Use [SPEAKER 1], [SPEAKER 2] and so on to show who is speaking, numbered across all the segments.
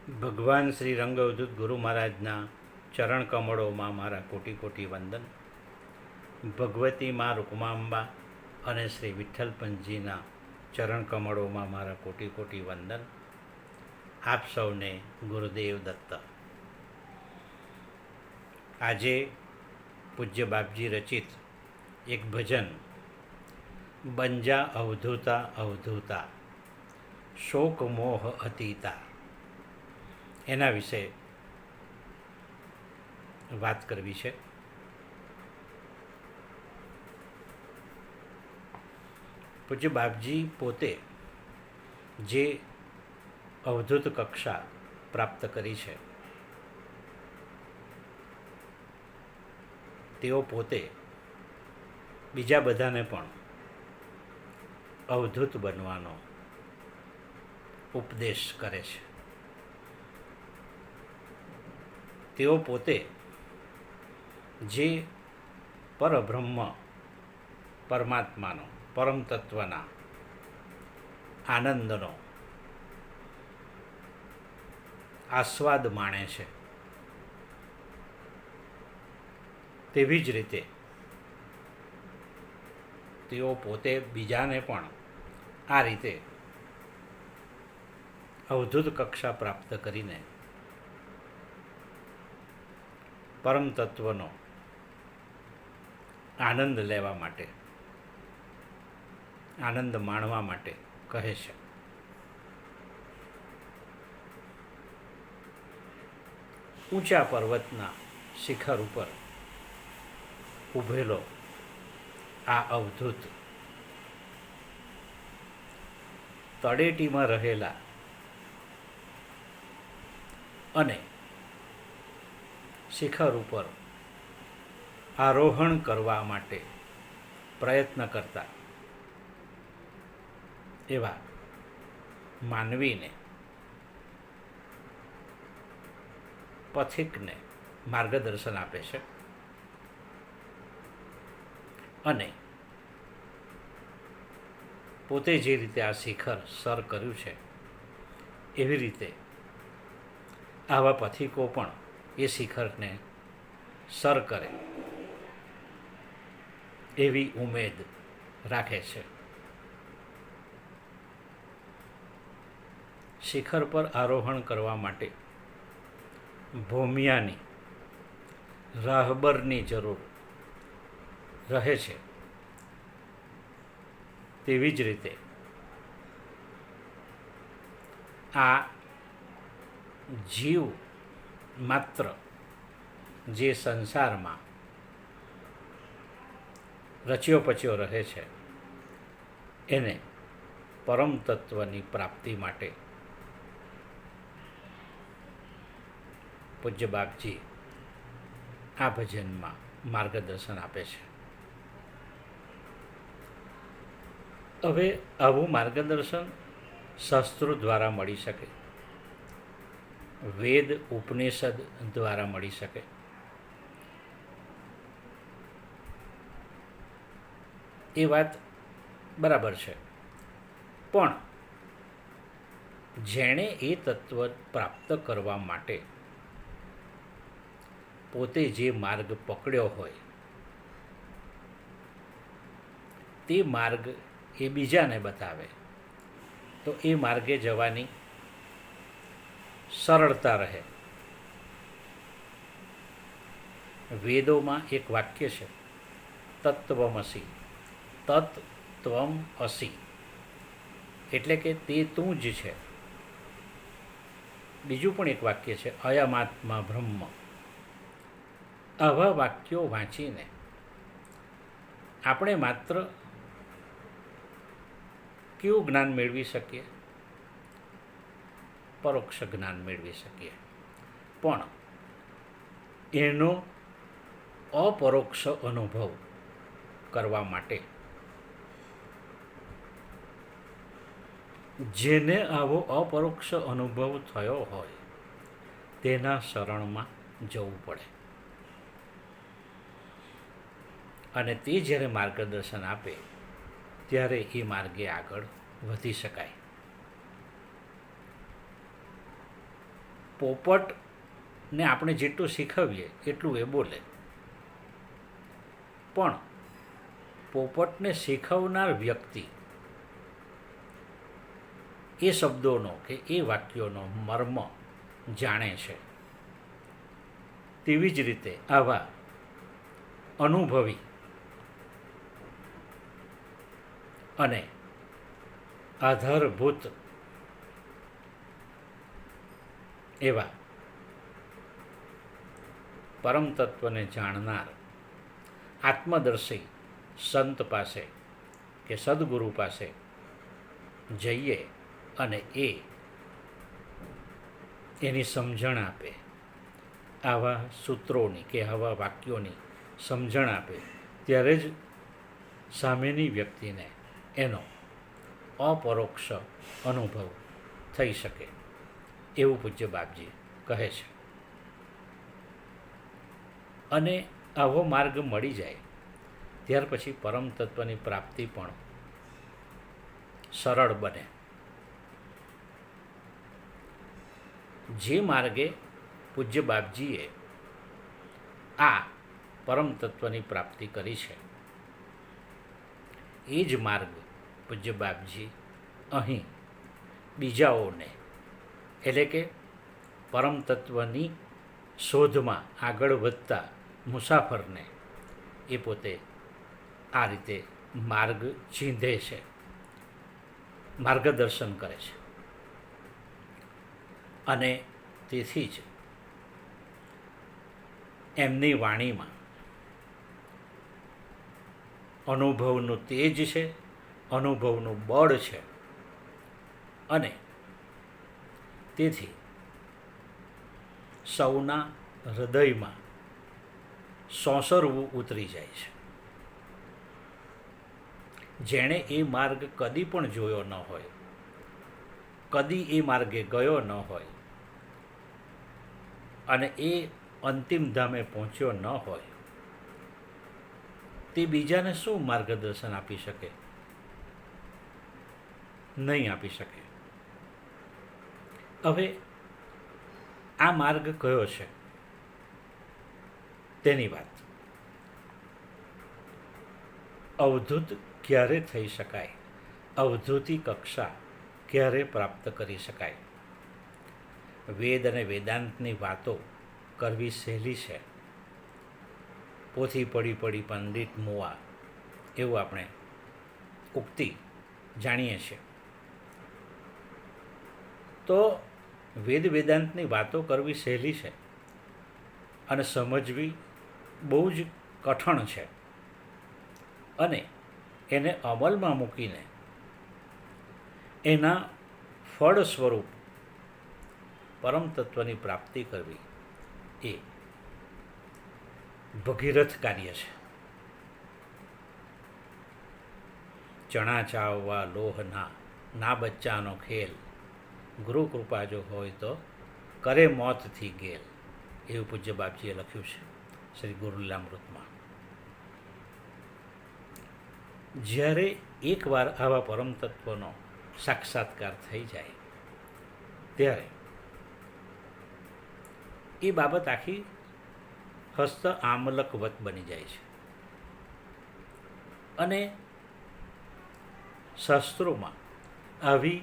[SPEAKER 1] ભગવાન શ્રી રંગઅવધૂત ગુરુ મહારાજના ચરણ કમળોમાં મારા કોટી કોટી વંદન. ભગવતી મા રૂકમાંબા અને શ્રી વિઠ્ઠલપંથજીના ચરણ કમળોમાં મારા કોટી કોટી વંદન. આપ સૌને ગુરુદેવ દત્ત. આજે પૂજ્ય બાપજી રચિત એક ભજન, બંજા અવધૂતા અવધૂતા શોક મોહ અતીતા, એના વિશે વાત કરવી છે. પૂજ્ય બાપજી પોતે જે અવધૂત કક્ષા પ્રાપ્ત કરી છે, તેઓ પોતે બીજા બધાને પણ અવધૂત બનવાનો ઉપદેશ કરે છે. તેઓ પોતે જે પરબ્રહ્મ પરમાત્માનો, પરમ તત્વના આનંદનો આસ્વાદ માણે છે, તેવી જ રીતે તેઓ પોતે બીજાને પણ આ રીતે અવધૂત કક્ષા પ્રાપ્ત કરીને પરમ તત્વનો આનંદ લેવા માટે, આનંદ માણવા માટે કહે છે. ઊંચા પર્વતના શિખર ઉપર ઊભેલો આ અવધૂત તળેટીમાં રહેલા અને શિખર ઉપર આરોહણ કરવા માટે પ્રયત્ન કરતા એવા માનવીને, પથિકને માર્ગદર્શન આપે છે. અને પોતે જે રીતે આ શિખર સર કર્યું છે, એવી રીતે આવા પથિકો પણ એ શિખરને સર કરે એવી ઉમેદ રાખે છે. શિખર પર આરોહણ કરવા માટે ભૂમિયાની, રાહબરની જરૂર રહે છે. તેવી જ રીતે આ જીવ માત્ર જે સંસારમાં રચ્યો પચ્યો રહે છે, એને પરમ તત્વની પ્રાપ્તિ માટે પૂજ્ય બાપજી આ ભજનમાં માર્ગદર્શન આપે છે. હવે આવું માર્ગદર્શન શાસ્ત્રો દ્વારા મળી શકે, વેદ ઉપનિષદ દ્વારા મળી શકે, એ વાત બરાબર છે. પણ જેણે એ તત્વ પ્રાપ્ત કરવા માટે પોતે જે માર્ગ પકડ્યો હોય, તે માર્ગ એ બીજાને બતાવે તો એ માર્ગે જવાની સરળતા રહે. વેદોમાં એક વાક્ય છે, તત્વમસી, તત્ ત્વમ અસી, એટલે કે તે તું જ છે. બીજું પણ એક વાક્ય છે, અયમાત્મા બ્રહ્મ. આવા વાક્યો વાંચીને આપણે માત્ર કેવું જ્ઞાન મેળવી શકીએ? પરોક્ષ જ્ઞાન મેળવી શકીએ. પણ એનો અપરોક્ષ અનુભવ કરવા માટે જેને આવો અપરોક્ષ અનુભવ થયો હોય તેના શરણમાં જવું પડે. અને તે જ્યારે માર્ગદર્શન આપે ત્યારે એ માર્ગે આગળ વધી શકાય. પોપટને આપણે જેટલું શીખવીએ એટલું એ બોલે, પણ પોપટને શીખવનાર વ્યક્તિ એ શબ્દોનો કે એ વાક્યોનો મર્મ જાણે છે. તેવી જ રીતે આવા અનુભવી અને આધારભૂત એવા પરમ તત્વને જાણનાર આત્મદર્શી સંત પાસે કે સદગુરુ પાસે જઈએ અને એની સમજણ આપે, આવા સૂત્રોની કે આવા વાક્યોની સમજણ આપે, ત્યારે જ સામેની વ્યક્તિને એનો અપરોક્ષ અનુભવ થઈ શકે એવું પૂજ્ય બાપજી કહે છે. અને આવો માર્ગ મળી જાય ત્યાર પછી પરમ તત્વની પ્રાપ્તિ પણ સરળ બને. જે માર્ગે પૂજ્ય બાપજીએ આ પરમ તત્વની પ્રાપ્તિ કરી છે એ જ માર્ગ પૂજ્ય બાપજી અહીં બીજાઓને, એટલે કે પરમ તત્વની શોધમાં આગળ વધતા મુસાફરને એ પોતે આ રીતે માર્ગ ચીંધે છે, માર્ગદર્શન કરે છે. અને તેથી જ એમની વાણીમાં અનુભવનું તેજ છે, અનુભવનું બળ છે, અને તેથી સૌના હૃદયમાં સોંસરવું ઉતરી જાય છે. જેણે એ માર્ગ કદી પણ જોયો ન હોય, કદી એ માર્ગે ગયો ન હોય અને એ અંતિમ ધામે પહોંચ્યો ન હોય, તે બીજાને શું માર્ગદર્શન આપી શકે? નહીં આપી શકે. હવે આ માર્ગ કયો છે તેની વાત. અવધૂત ક્યારે થઈ શકાય, અવધૂતી કક્ષા ક્યારે પ્રાપ્ત કરી શકાય? વેદ અને વેદાંતની વાતો કરવી સહેલી છે. પોથી પડી પડી પંડિત મોવા, એવું આપણે ઉક્તિ જાણીએ છીએ. તો વેદ વેદાંતની વાતો કરવી સહેલી છે અને સમજવી બહુ જ કઠણ છે. અને એને અમલમાં મૂકીને એના ફળ સ્વરૂપ પરમ તત્વની પ્રાપ્તિ કરવી એ ભગીરથ કાર્ય છે. ચણા ચાવવા લોહના, ના બચ્ચાનો ખેલ, ગુરુ કૃપા જો હોય તો કરે મોતથી ગેલ, એવું પૂજ્ય બાપજીએ લખ્યું છે શ્રી ગુરુલીલામૃતમાં. જ્યારે એકવાર આવા પરમ તત્વનો સાક્ષાત્કાર થઈ જાય ત્યારે એ બાબત આખી હસ્ત આમલકવત બની જાય છે. અને શાસ્ત્રોમાં આવી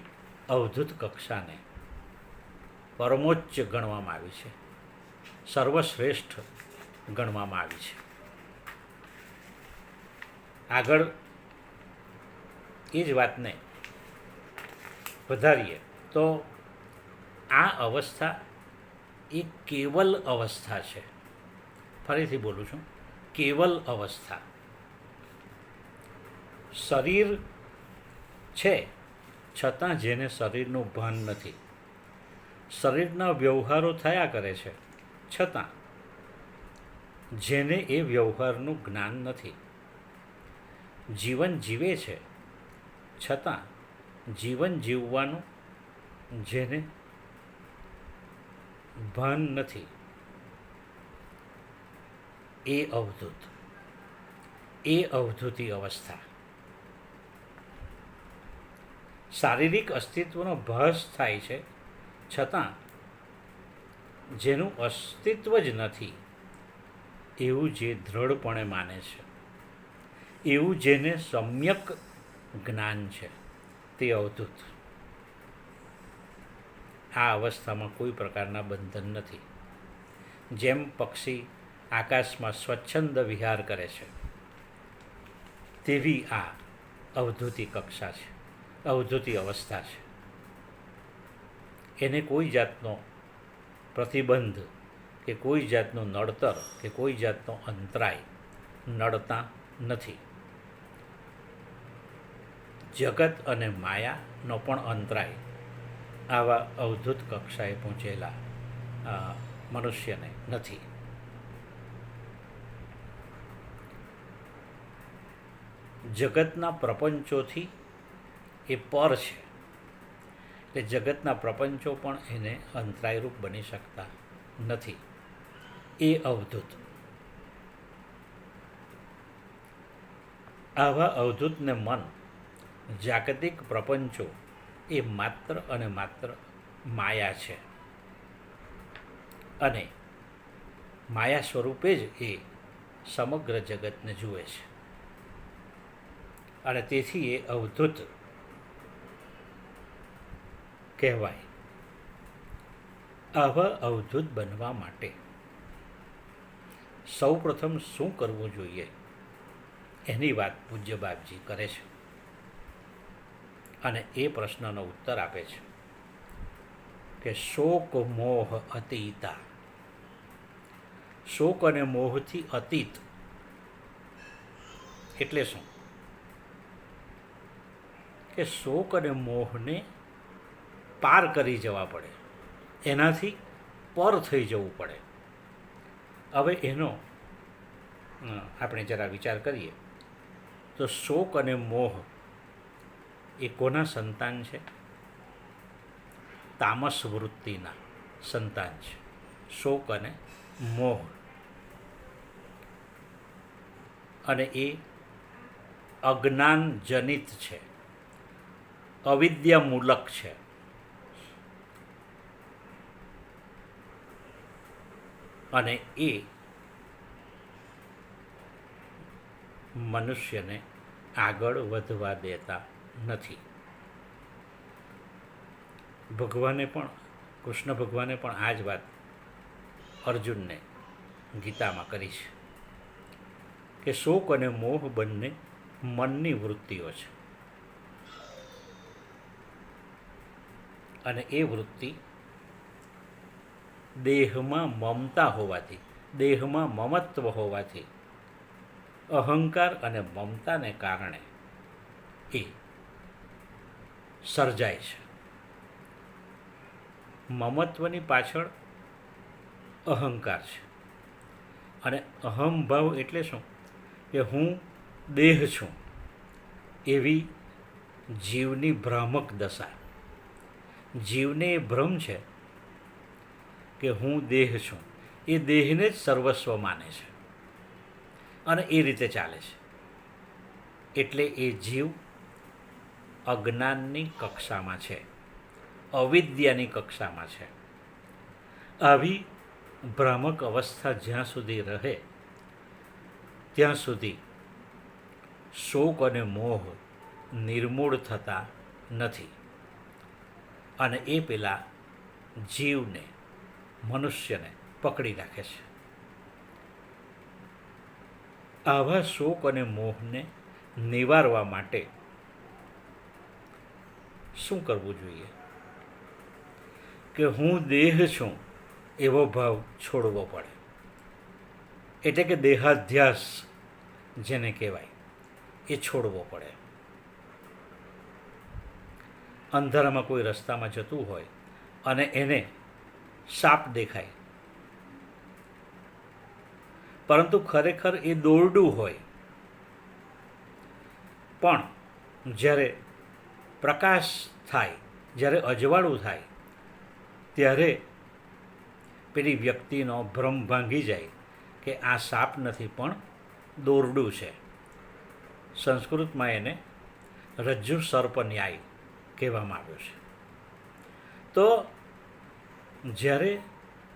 [SPEAKER 1] અવધૂત કક્ષાને પરમોચ્ચ ગણવામાં આવી છે, સર્વશ્રેષ્ઠ ગણવામાં આવી છે. આગળ એ જ વાતને વધારીએ તો આ અવસ્થા એ કેવલ અવસ્થા છે. ફરીથી બોલું છું, કેવલ અવસ્થા. શરીર છે છતાં જેને શરીરનું ભાન નથી, શરીરના વ્યવહારો થયા કરે છે છતાં જેને એ વ્યવહારનું જ્ઞાન નથી, જીવન જીવે છે છતાં જીવન જીવવાનું જેને ભાન નથી, એ અવધૂત, એ અવધૂતી અવસ્થા. શારીરિક અસ્તિત્વનો ભાસ થાય છે છતાં જેનું અસ્તિત્વ જ નથી એવું જે દૃઢપણે માને છે, એવું જેને સમ્યક જ્ઞાન છે, તે અવધૂત. આ અવસ્થામાં કોઈ પ્રકારના બંધન નથી. જેમ પક્ષી આકાશમાં સ્વચ્છંદ વિહાર કરે છે, તેવી આ અવધૂતી કક્ષા છે, અવધૂતી અવસ્થા છે. એને કોઈ જાતનો પ્રતિબંધ કે કોઈ જાતનો નડતર કે કોઈ જાતનો અંતરાય નડતા નથી. જગત અને માયાનો પણ અંતરાય આવા અવધૂત કક્ષાએ પહોંચેલા મનુષ્યને નથી. જગતના પ્રપંચોથી એ પર છે, એટલે જગતના પ્રપંચો પણ એને અંતરાયરૂપ બની શકતા નથી. એ અવધૂત. આવા અવધૂતને મન જાગતિક પ્રપંચો એ માત્ર અને માત્ર માયા છે, અને માયા સ્વરૂપે જ એ સમગ્ર જગતને જુએ છે, અને તેથી એ અવધૂત કહેવાય. આવા અવધૂત બનવા માટે સૌ પ્રથમ શું કરવું જોઈએ એની વાત પૂજ્ય બાપજી કરે છે, અને એ પ્રશ્નનો ઉત્તર આપે છે કે શોક મોહ અતીતા. શોક અને મોહથી અતીત એટલે શું? કે શોક અને મોહને પાર કરી જવા પડે, એનાથી પર થઈ જવું પડે. હવે એનો આપણે જરા વિચાર કરીએ તો શોક અને મોહ એ કોના સંતાન છે? તામસ વૃત્તિના સંતાન છે શોક અને મોહ. અને એ અજ્ઞાનજનિત છે, અવિદ્યામૂલક છે. અને એ મનુષ્યને આગળ વધવા દેતા નથી. ભગવાને પણ, કૃષ્ણ ભગવાને પણ આ જ વાત અર્જુનને ગીતામાં કરી છે કે શોક અને મોહ બંને મનની વૃત્તિઓ છે, અને એ વૃત્તિ દેહમાં મમતા હોવાથી, દેહમાં મમત્વ હોવાથી, અહંકાર અને મમતાને કારણે એ સર્જાય છે. મમત્વની પાછળ અહંકાર છે, અને અહંભાવ એટલે શું? કે હું દેહ છું એવી જીવની ભ્રામક દશા. જીવને એ ભ્રમ છે કે હું દેહ છું, એ દેહને જ સર્વસ્વ માને છે, અને એ રીતે ચાલે છે. એટલે એ જીવ અજ્ઞાનની કક્ષામાં છે, અવિદ્યાની કક્ષામાં છે. આવી ભ્રામક અવસ્થા જ્યાં સુધી રહે ત્યાં સુધી શોક અને મોહ નિર્મૂળ થતા નથી, અને એ પેલા જીવને, મનુષ્યને પકડી રાખે છે. આવા શોક અને મોહને નિવારવા માટે શું કરવું જોઈએ? કે હું દેહ છું એવો ભાવ છોડવો પડે. એટલે કે દેહાધ્યાસ જેને કહેવાય એ છોડવો પડે. અંધારામાં કોઈ રસ્તામાં જતું હોય અને એને સાપ દેખાય, પરંતુ ખરેખર એ દોરડું હોય, પણ જ્યારે પ્રકાશ થાય, જ્યારે અજવાળું થાય, ત્યારે પેલી વ્યક્તિનો ભ્રમ ભાંગી જાય કે આ સાપ નથી પણ દોરડું છે. સંસ્કૃતમાં એને રજ્જુ સર્પ ન્યાય કહેવામાં આવ્યો છે. તો જ્યારે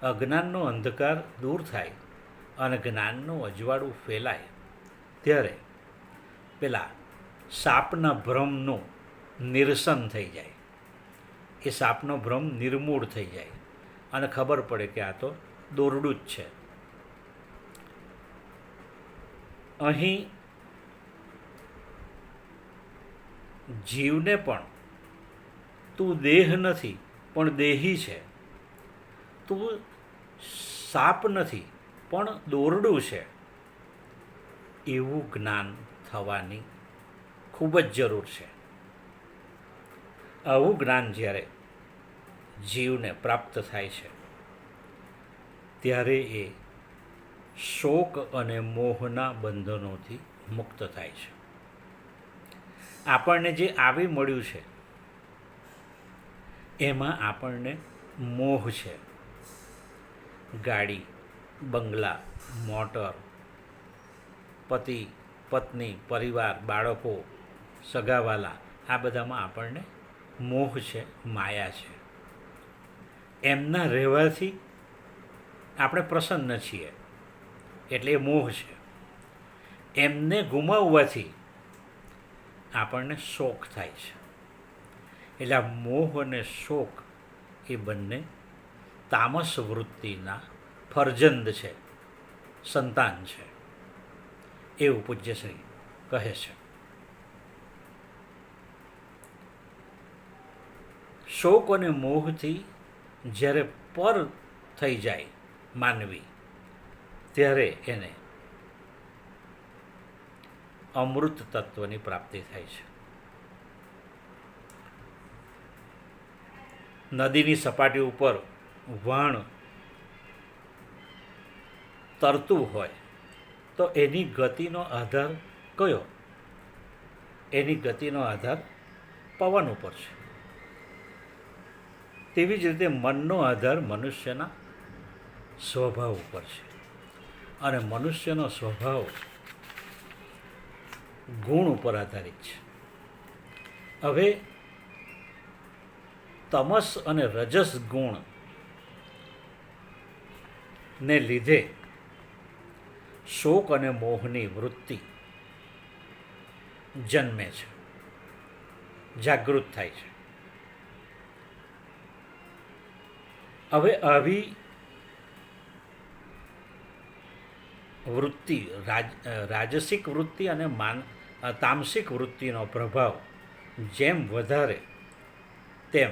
[SPEAKER 1] અજ્ઞાનનો અંધકાર દૂર થાય અને જ્ઞાનનું અજવાળું ફેલાય ત્યારે પેલા સાપના ભ્રમનું નિરસન થઈ જાય, એ સાપનો ભ્રમ નિર્મૂળ થઈ જાય અને ખબર પડે કે આ તો દોરડું જ છે. અહીં જીવને પણ તું દેહ નથી પણ દેહી છે, તું સાપ નથી પણ દોરડું છે, એવું જ્ઞાન થવાની ખૂબ જ જરૂર છે. આવું જ્ઞાન જ્યારે જીવને પ્રાપ્ત થાય છે ત્યારે એ શોક અને મોહના બંધનોથી મુક્ત થાય છે. આપણને જે આવી મળ્યું છે એમાં આપણને મોહ છે. ગાડી, બંગલા, મોટર, પતિ, પત્ની, પરિવાર, બાળકો, સગાવાલા, આ બધામાં આપણને મોહ છે, માયા છે. એમના રહેવાથી આપણે પ્રસન્ન છીએ એટલે એ મોહ છે. એમને ગુમાવવાથી આપણને શોક થાય છે. એટલે આ મોહ અને શોક એ બંને તામસ વૃત્તિના ફરજંદ છે, સંતાન છે, એવું પૂજ્યશ્રી કહે છે. શોક અને મોહથી જ્યારે પર થઈ જાય માનવી ત્યારે એને અમૃત તત્વની પ્રાપ્તિ થાય છે. નદીની સપાટી ઉપર વહાણ તરતું હોય તો એની ગતિનો આધાર કયો? એની ગતિનો આધાર પવન ઉપર છે. તેવી જ રીતે મનનો આધાર મનુષ્યના સ્વભાવ ઉપર છે અને મનુષ્યનો સ્વભાવ ગુણ ઉપર આધારિત છે. હવે તમસ અને રજસ ગુણ ને લીધે શોક અને મોહની વૃત્તિ જન્મે છે, જાગૃત થાય છે. હવે આવી વૃત્તિ રાજસિક વૃત્તિ અને તામસિક વૃત્તિનો પ્રભાવ જેમ વધારે તેમ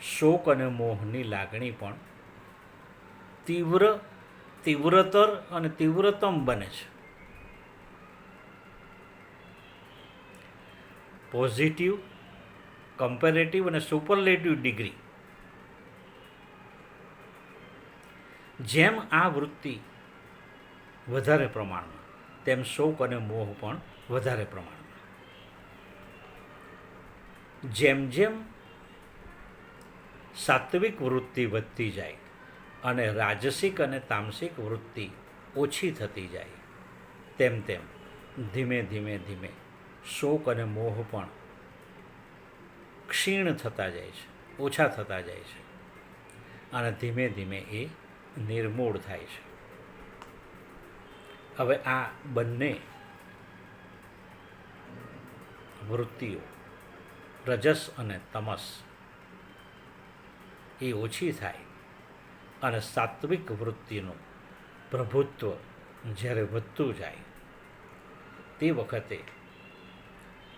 [SPEAKER 1] શોક અને મોહની લાગણી પણ તીવ્રતર અને તીવ્રતમ બને છે. પોઝિટિવ, કમ્પેરેટિવ અને સુપરલેટિવ ડિગ્રી જેમ આ વૃત્તિ વધારે પ્રમાણમાં તેમ શોક અને મોહ પણ વધારે પ્રમાણમાં. જેમ જેમ સાત્વિક વૃત્તિ વધતી જાય અને રાજસિક અને તામસિક વૃત્તિ ઓછી થતી જાય તેમ તેમ ધીમે ધીમે ધીમે શોક અને મોહ પણ ક્ષીણ થતા જાય છે, ઓછા થતા જાય છે અને ધીમે ધીમે એ નિર્મૂળ થાય છે. હવે આ બંને વૃત્તિઓ રજસ અને તમસ એ ઓછી થાય અને સાત્વિક વૃત્તિનું પ્રભુત્વ જ્યારે વધતું જાય તે વખતે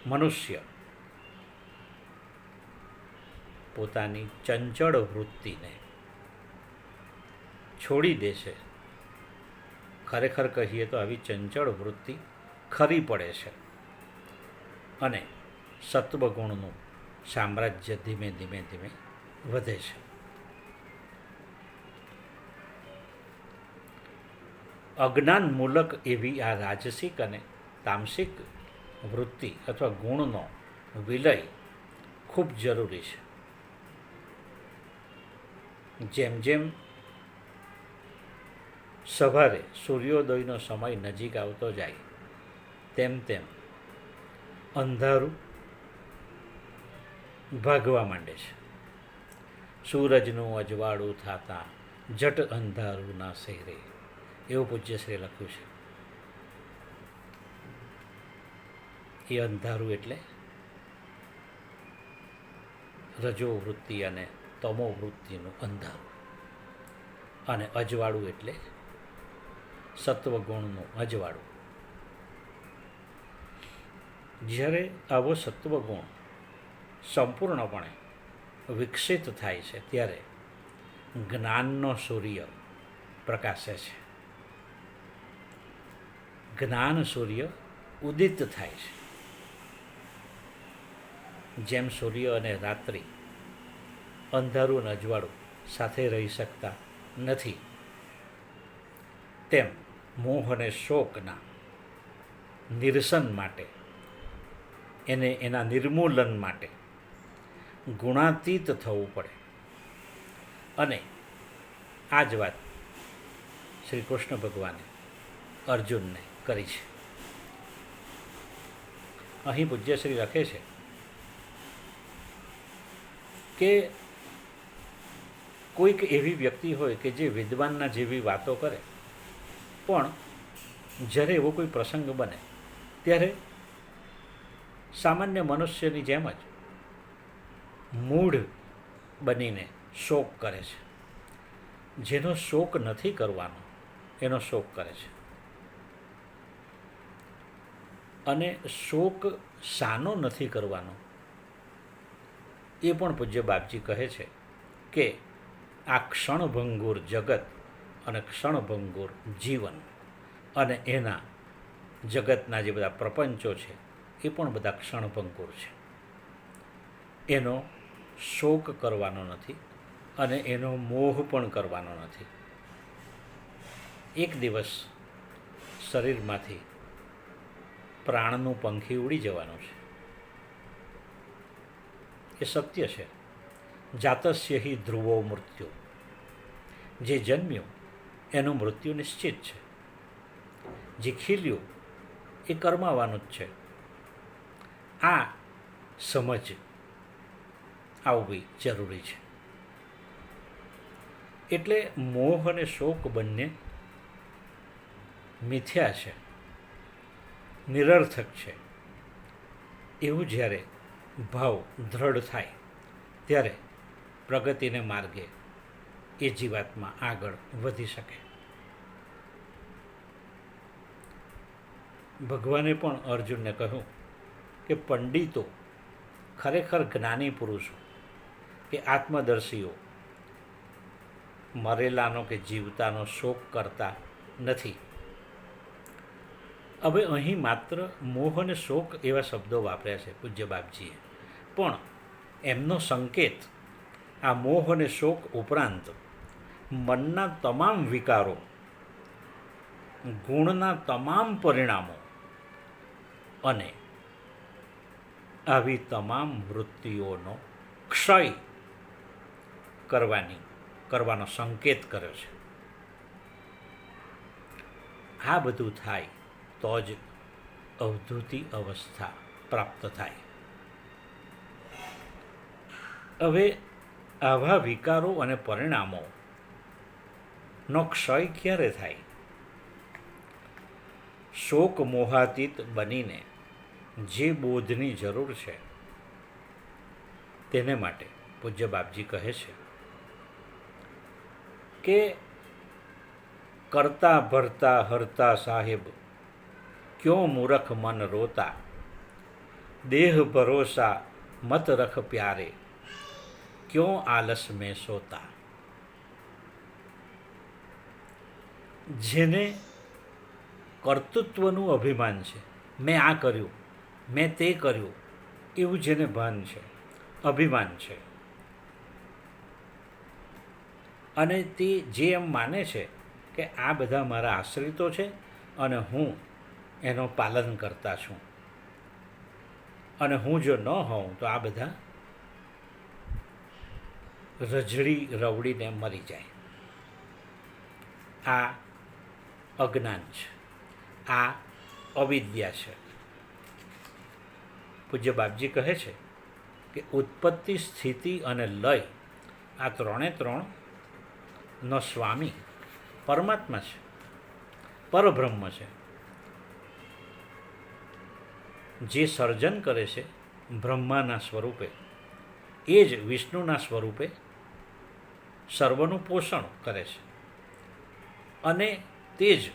[SPEAKER 1] મનુષ્ય પોતાની ચંચળ વૃત્તિને છોડી દે છે. ખરેખર કહીએ તો આવી ચંચળ વૃત્તિ ખરી પડે છે અને સત્વગુણનું સામ્રાજ્ય ધીમે ધીમે ધીમે વધે છે. અજ્ઞાન મૂલક એવી આ રાજસિક અને તામસિક વૃત્તિ અથવા ગુણનો વિલય ખૂબ જરૂરી છે. જેમ જેમ સવારે સૂર્યોદયનો સમય નજીક આવતો જાય તેમ તેમ અંધારું ભાગવા માંડે છે. સૂરજનું અજવાળું થતા જટ અંધારું ના શેરે, એવું પૂજ્યશ્રી લખ્યું છે. એ અંધારું એટલે રજો વૃત્તિ અને તમો વૃત્તિનું અંધારું, અને અજવાળું એટલે સત્વગુણનું અજવાળું. જ્યારે આવો સત્વગુણ સંપૂર્ણપણે વિકસિત થાય છે ત્યારે જ્ઞાનનો સૂર્ય પ્રકાશે છે. જ્ઞાન સૂર્ય ઉદિત થાય છે. જેમ સૂર્ય અને રાત્રિ, અંધારું અને અજવાળું સાથે રહી શકતા નથી, તેમ મોહ અને શોકના નિરસન માટે, એના નિર્મૂલન માટે ગુણાતીત થવું પડે. અને આ જ વાત શ્રી કૃષ્ણ ભગવાને અર્જુનને કરી છે. અહીં પૂજ્યશ્રી લખે છે કે કોઈક એવી વ્યક્તિ હોય કે જે વિદ્વાનના જેવી વાતો કરે, પણ જ્યારે એવો કોઈ પ્રસંગ બને ત્યારે સામાન્ય મનુષ્યની જેમ જ મૂઢ બનીને શોક કરે છે. જેનો શોક નથી કરવાનો એનો શોક કરે છે. અને શોક શાનો નથી કરવાનો એ પણ પૂજ્ય બાપજી કહે છે કે આ ક્ષણભંગુર જગત અને ક્ષણભંગુર જીવન અને એના જગતના જે બધા પ્રપંચો છે એ પણ બધા ક્ષણભંગુર છે. એનો શોક કરવાનો નથી અને એનો મોહ પણ કરવાનો નથી. એક દિવસ શરીરમાંથી પ્રાણનું પંખી ઉડી જવાનું છે, એ સત્ય છે. જાતસ્ય હિ ધ્રુવો મૃત્યુ, જે જન્મ્યું એનું મૃત્યુ નિશ્ચિત છે. જે ખીલ્યું એ કરમાવાનું જ છે. આ સમજ આવવી જરૂરી છે. એટલે મોહ અને શોક બંને મિથ્યા છે, નિરર્થક છે. એવું જ્યારે ભાવ દ્રઢ થાય ત્યારે પ્રગતિને માર્ગે એ જીવાત્મા આગળ વધી શકે. ભગવાને પણ અર્જુનને કહ્યું કે પંડિતો, ખરેખર જ્ઞાની પુરુષો કે આત્મદર્શીઓ મરેલાનો કે જીવતાનો શોક કરતા નથી. હવે અહીં માત્ર મોહ અને શોક એવા શબ્દો વાપર્યા છે પૂજ્ય બાપજીએ, પણ એમનો સંકેત આ મોહ અને શોક ઉપરાંત મનના તમામ વિકારો, ગુણના તમામ પરિણામો અને આવી તમામ વૃત્તિઓનો ક્ષય કરવાનો સંકેત કર્યો છે. આ બધું થાય તો જ અવધૂતિ અવસ્થા પ્રાપ્ત થાય. હવે આવા વિકારો અને પરિણામોનો ક્ષય ક્યારે થાય? શોક મોહાતીત બનીને જે બોધની જરૂર છે તેને માટે પૂજ્ય બાપજી કહે છે કે કરતા ભરતા હરતા સાહેબ, ક્यों મૂરખ મન રોતા, દેહ ભરોસા મત રખ પ્યારે, ક્यों આલસ મેં સોતા. જેને કર્તૃત્વનું અભિમાન છે, મેં આ કર્યું, મેં તે કર્યું, એવું જેને ભાન છે, અભિમાન છે, અને તે જે એમ માને છે કે આ બધા મારા આશ્રિતો છે અને હું એનો પાલન કરતા છું, અને હું જો ન હોઉં તો આ બધા રઝળી રવડીને મરી જાય. આ અજ્ઞાન છે, આ અવિદ્યા છે. પૂજ્ય બાપજી કહે છે કે ઉત્પત્તિ, સ્થિતિ અને લય આ ત્રણેનો સ્વામી પરમાત્મા છે, પરબ્રહ્મ છે. જે સર્જન કરે છે બ્રહ્માના સ્વરૂપે, એ જ વિષ્ણુના સ્વરૂપે સર્વનું પોષણ કરે છે, અને તે જ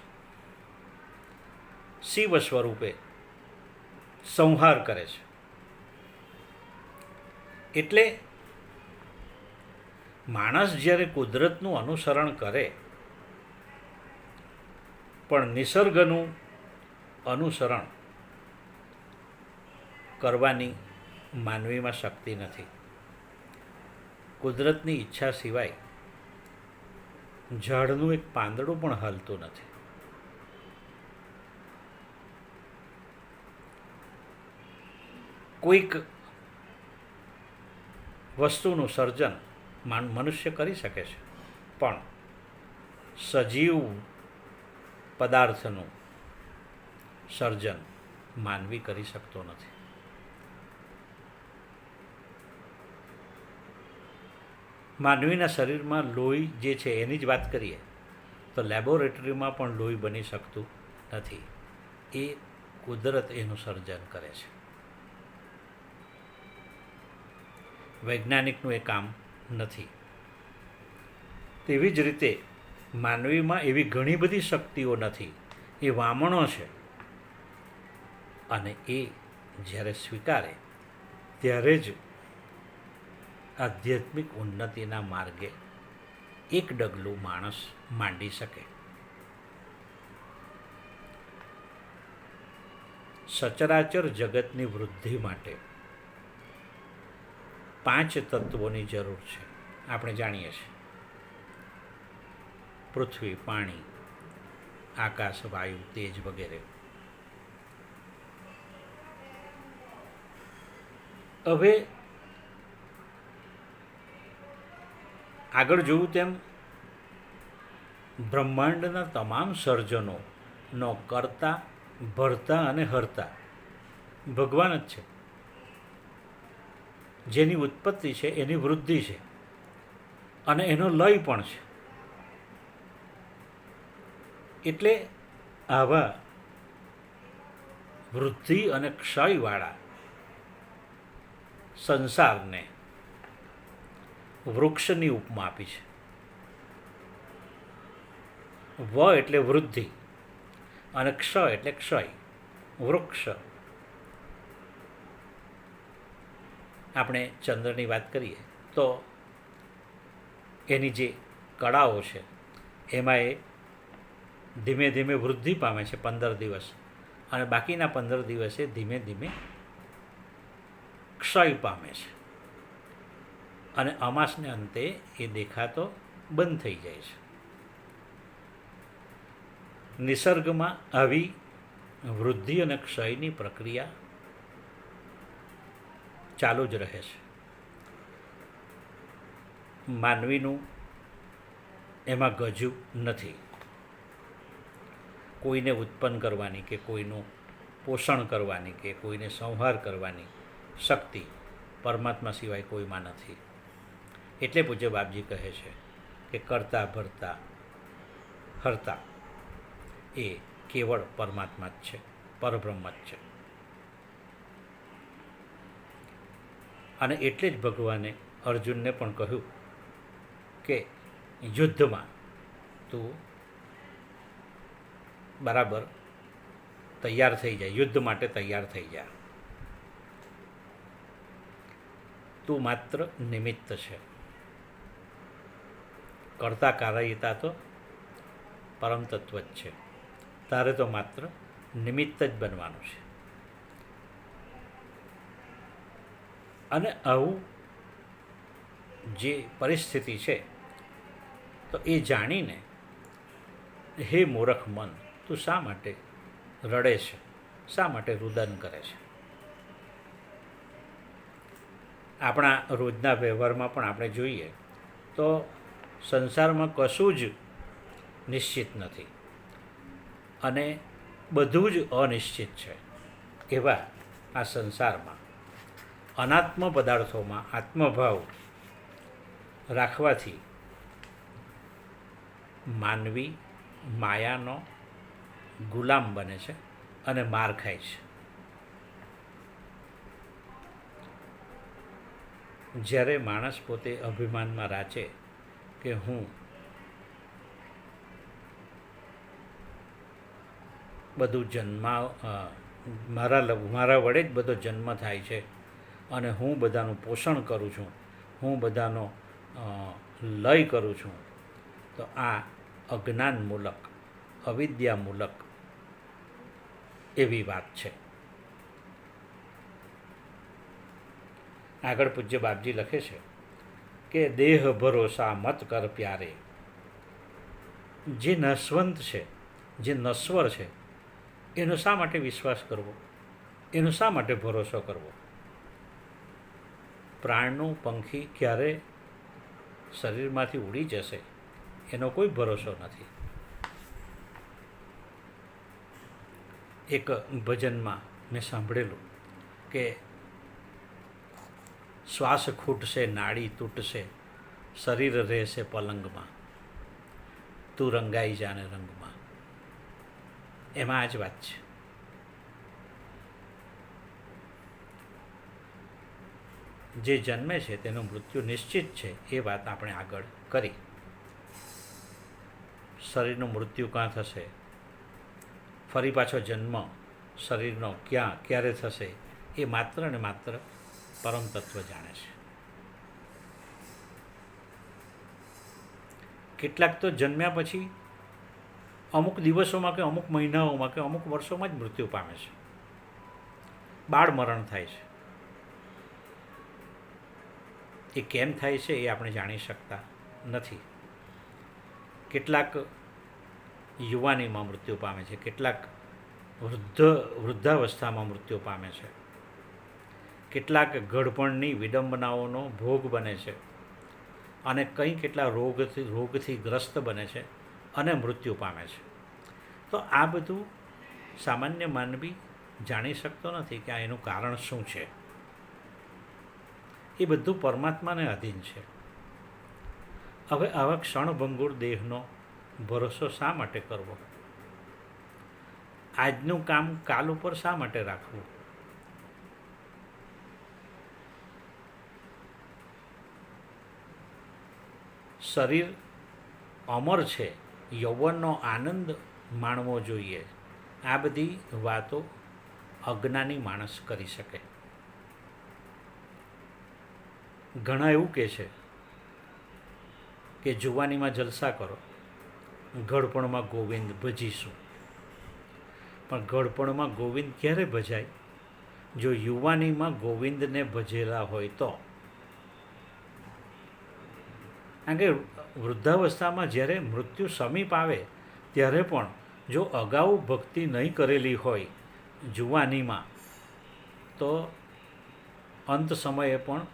[SPEAKER 1] શિવ સ્વરૂપે સંહાર કરે છે. એટલે માણસ જ્યારે કુદરતનું અનુસરણ કરે પણ નિસર્ગનું અનુસરણ કરવાની માનવીમાં શક્તિ નથી. કુદરતની ઈચ્છા સિવાય ઝાડનું એક પાંદડું પણ હલતું નથી. કોઈક વસ્તુનું સર્જન મનુષ્ય કરી શકે છે, પણ સજીવ પદાર્થનું સર્જન માનવી કરી શકતો નથી. માનવીના શરીરમાં લોહી જે છે એની જ વાત કરીએ તો લેબોરેટરીમાં પણ લોહી બની શકતું નથી. એ કુદરત એનું સર્જન કરે છે. વૈજ્ઞાનિકનું એ કામ નથી. તેવી જ રીતે માનવીમાં એવી ઘણી બધી શક્તિઓ નથી. એ વામણો છે, અને એ જ્યારે સ્વીકારે ત્યારે જ આધ્યાત્મિક ઉન્નતિના માર્ગે એક ડગલું માણસ માંડી શકે. સચરાચર જગતની વૃદ્ધિ માટે 5 તત્વોની જરૂર છે. આપણે જાણીએ છીએ પૃથ્વી, પાણી, આકાશ, વાયુ, તેજ વગેરે. હવે આગળ જોયું તેમ બ્રહ્માંડના તમામ સર્જનોનો કર્તા, ભરતા અને હરતા ભગવાન જ છે. જેની ઉત્પત્તિ છે એની વૃદ્ધિ છે, અને એનો લય પણ છે. એટલે આવા વૃદ્ધિ અને ક્ષયવાળા સંસારને વૃક્ષની ઉપમા આપી છે. વ એટલે વૃદ્ધિ અને ક્ષ એટલે ક્ષય. વૃક્ષ. આપણે ચંદ્રની વાત કરીએ તો એની જે કળાઓ છે એમાં એ ધીમે ધીમે વૃદ્ધિ પામે છે 15 દિવસ, અને બાકીના 15 દિવસે ધીમે ધીમે ક્ષય પામે છે, અને અમાસને અંતે એ દેખાતો બંધ થઈ જાય છે. નિસર્ગમાં આવી વૃદ્ધિ અને ક્ષયની પ્રક્રિયા ચાલુ જ રહે છે. માનવીનું એમાં ગજુ નથી. કોઈને ઉત્પન્ન કરવાની કે કોઈનું પોષણ કરવાની કે કોઈને સંહાર કરવાની શક્તિ પરમાત્મા સિવાય કોઈમાં નથી. એટલે પૂજ્ય બાપજી કહે છે કે કરતા, ભરતા, હરતા એ કેવળ પરમાત્મા જ છે, પરબ્રહ્મ જ છે. અને એટલે જ ભગવાને અર્જુનને પણ કહ્યું કે યુદ્ધમાં તું બરાબર તૈયાર થઈ જાય, યુદ્ધ માટે તૈયાર થઈ જા. તું માત્ર નિમિત્ત છે. કરતા કારયિતા તો પરમ તત્વ જ છે. તારે તો માત્ર નિમિત્ત જ બનવાનું છે. અને આવું જે પરિસ્થિતિ છે તો એ જાણીને હે મૂરખ મન, તું શા માટે રડે છે, શા માટે રુદન કરે છે? આપણા રોજના વ્યવહારમાં પણ આપણે જોઈએ તો સંસારમાં કશું જ નિશ્ચિત નથી, અને બધું જ અનિશ્ચિત છે. એવા આ સંસારમાં અનાત્મ પદાર્થોમાં આત્મભાવ રાખવાથી માનવી માયાનો ગુલામ બને છે અને માર ખાય છે. જ્યારે માણસ પોતે અભિમાનમાં રાચે કે હું બધું મારા વડે જ બધો જન્મ થાય છે અને હું બધાનું પોષણ કરું છું, હું બધાનો લય કરું છું, તો આ અજ્ઞાનમૂલક, અવિદ્યામૂલક એવી વાત છે. આગળ પૂજ્ય બાપજી લખે છે કે દેહ ભરોસા મત કર પ્યારે. જે નસવંત છે, જે નશ્વર છે, એનો શા માટે વિશ્વાસ કરવો, એનો શા માટે ભરોસો કરવો? પ્રાણનું પંખી ક્યારે શરીરમાંથી ઉડી જશે એનો કોઈ ભરોસો નથી. એક ભજનમાં મેં સાંભળેલું કે શ્વાસ ખૂટશે, નાડી તૂટશે, શરીર રહેશે પલંગમાં, તું રંગાઈ જાને રંગમાં. એમાં આ જ વાત છે. જે જન્મે છે તેનું મૃત્યુ નિશ્ચિત છે, એ વાત આપણે આગળ કરી. શરીરનું મૃત્યુ ક્યાં થશે, ફરી પાછો જન્મ શરીરનો ક્યારે થશે, એ માત્ર ને માત્ર પરમ તત્વ જાણે છે. કેટલાક તો જન્મ્યા પછી અમુક દિવસોમાં કે અમુક મહિનાઓમાં કે અમુક વર્ષોમાં જ મૃત્યુ પામે છે, બાળ મરણ થાય છે. એ કેમ થાય છે એ આપણે જાણી શકતા નથી. કેટલાક યુવાનીમાં મૃત્યુ પામે છે, કેટલાક વૃદ્ધાવસ્થામાં મૃત્યુ પામે છે, કેટલાક ઘડપણની વિડંબનાઓનો ભોગ બને છે અને કેટલા રોગથી ગ્રસ્ત બને છે અને મૃત્યુ પામે છે. તો આ બધું સામાન્ય માનવી જાણી શકતો નથી કે આ એનું કારણ શું છે. એ બધું પરમાત્માને અધીન છે. હવે આવા ક્ષણભંગુર દેહનો ભરોસો શા માટે કરવો? આજનું કામ કાલ ઉપર શા માટે રાખવું? શરીર અમર છે, યૌવનનો આનંદ માણવો જોઈએ. આ બધી વાતો અજ્ઞાની માણસ કરી શકે. ઘણા એવું કહે છે કે જુવાનીમાં જલસા કરો, ઘડપણમાં ગોવિંદ ભજીશું. પણ ઘડપણમાં ગોવિંદ ક્યારે ભજાય? જો યુવાનીમાં ગોવિંદને ભજેલા હોય તો. કારણ કે વૃદ્ધાવસ્થામાં જ્યારે મૃત્યુ સમીપ આવે ત્યારે પણ જો અગાઉ ભક્તિ નહીં કરેલી હોય જુવાનીમાં, તો અંત સમયે પણ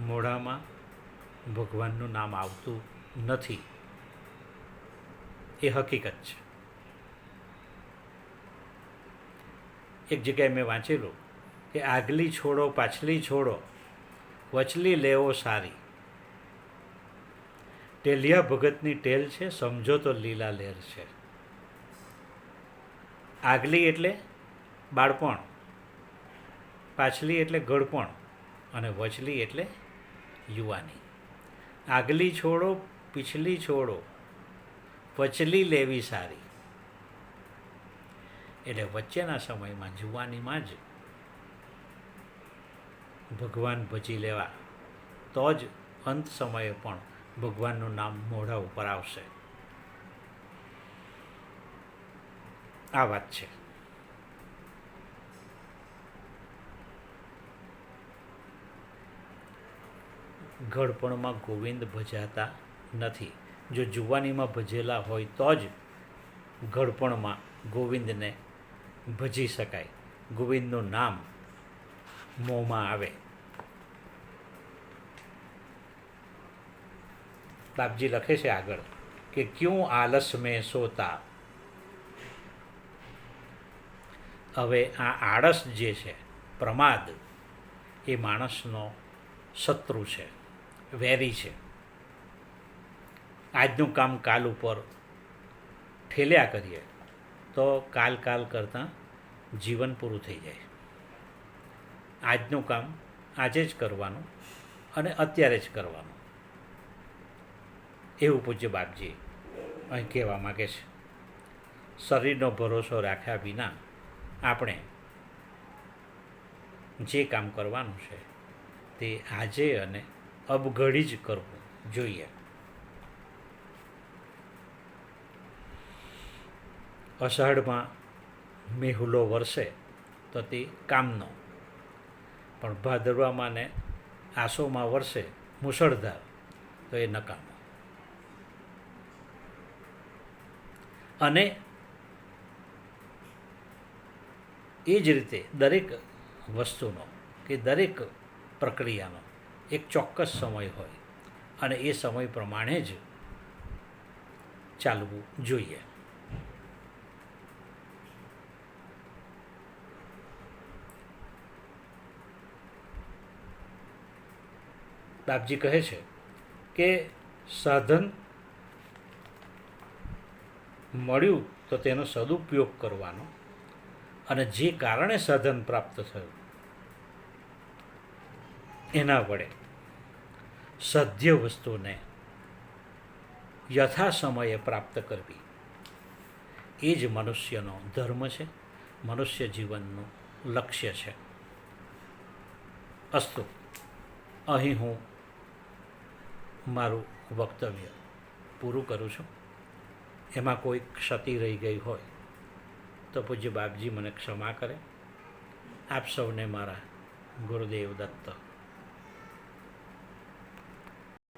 [SPEAKER 1] મોઢામાં ભગવાનનું નામ આવતું નથી. એ હકીકત છે. એક જગ્યાએ મેં વાંચેલું કે આગલી છોડો પાછલી છોડો, વચલી લેવો સારી. ટેલિયા ભગતની ટેલ છે, સમજો તો લીલા લેર છે. આગલી એટલે બાળપણ, પાછલી એટલે ગળપણ અને વચલી એટલે યુવાની. આગલી છોડો પીછલી છોડો, વચલી લેવી સારી. એટલે વચ્ચેના સમયમાં જુવાનીમાં જ ભગવાન ભજી લેવા, તો જ અંત સમયે પણ ભગવાનનું નામ મોઢા ઉપર આવશે. આ વાત છે. ઘડપણમાં ગોવિંદ ભજાતા નથી. જો જુવાનીમાં ભજેલા હોય તો જ ઘડપણમાં ગોવિંદને ભજી શકાય, ગોવિંદનું નામ મોંમાં આવે. બાપજી લખે છે આગળ કે ક્યું આલસ મેં સોતા. હવે આ આળસ જે છે, પ્રમાદ, એ માણસનો શત્રુ છે, વેરી છે. આજનું કામ કાલ ઉપર ઠેલ્યા કરીએ તો કાલ કરતાં જીવન પૂરું થઈ જાય. આજનું કામ આજે જ કરવાનું અને અત્યારે જ કરવાનું, એવું પૂજ્ય બાપજી અહીં કહેવા માગે છે. શરીરનો ભરોસો રાખ્યા વિના આપણે જે કામ કરવાનું છે તે આજે અને અબઘડી જ કરવું જોઈએ. અષાઢમાં મેહુલો વરસે તો તે કામનો, પણ ભાદરવામાં ને આસોમાં વરસે મુશળધાર તો એ નકામો. અને એ જ રીતે દરેક વસ્તુનો કે દરેક પ્રક્રિયાનો એક ચોક્કસ સમય હોય અને એ સમય પ્રમાણે જ ચાલવું જોઈએ. બાપજી કહે છે કે સાધન મળ્યું તો તેનો સદુપયોગ કરવાનો, અને જે કારણે સાધન પ્રાપ્ત થયું એના વડે સાધ્ય વસ્તુને યથા સમયે પ્રાપ્ત કરવી એ જ મનુષ્યનો ધર્મ છે, મનુષ્ય જીવનનું લક્ષ્ય છે. અસ્તુ, અહીં હું મારું વક્તવ્ય પૂરું કરું છું. એમાં કોઈ ક્ષતિ રહી ગઈ હોય તો પૂજ્ય બાપજી મને ક્ષમા કરે. આપ સૌને મારા ગુરુદેવ દત્ત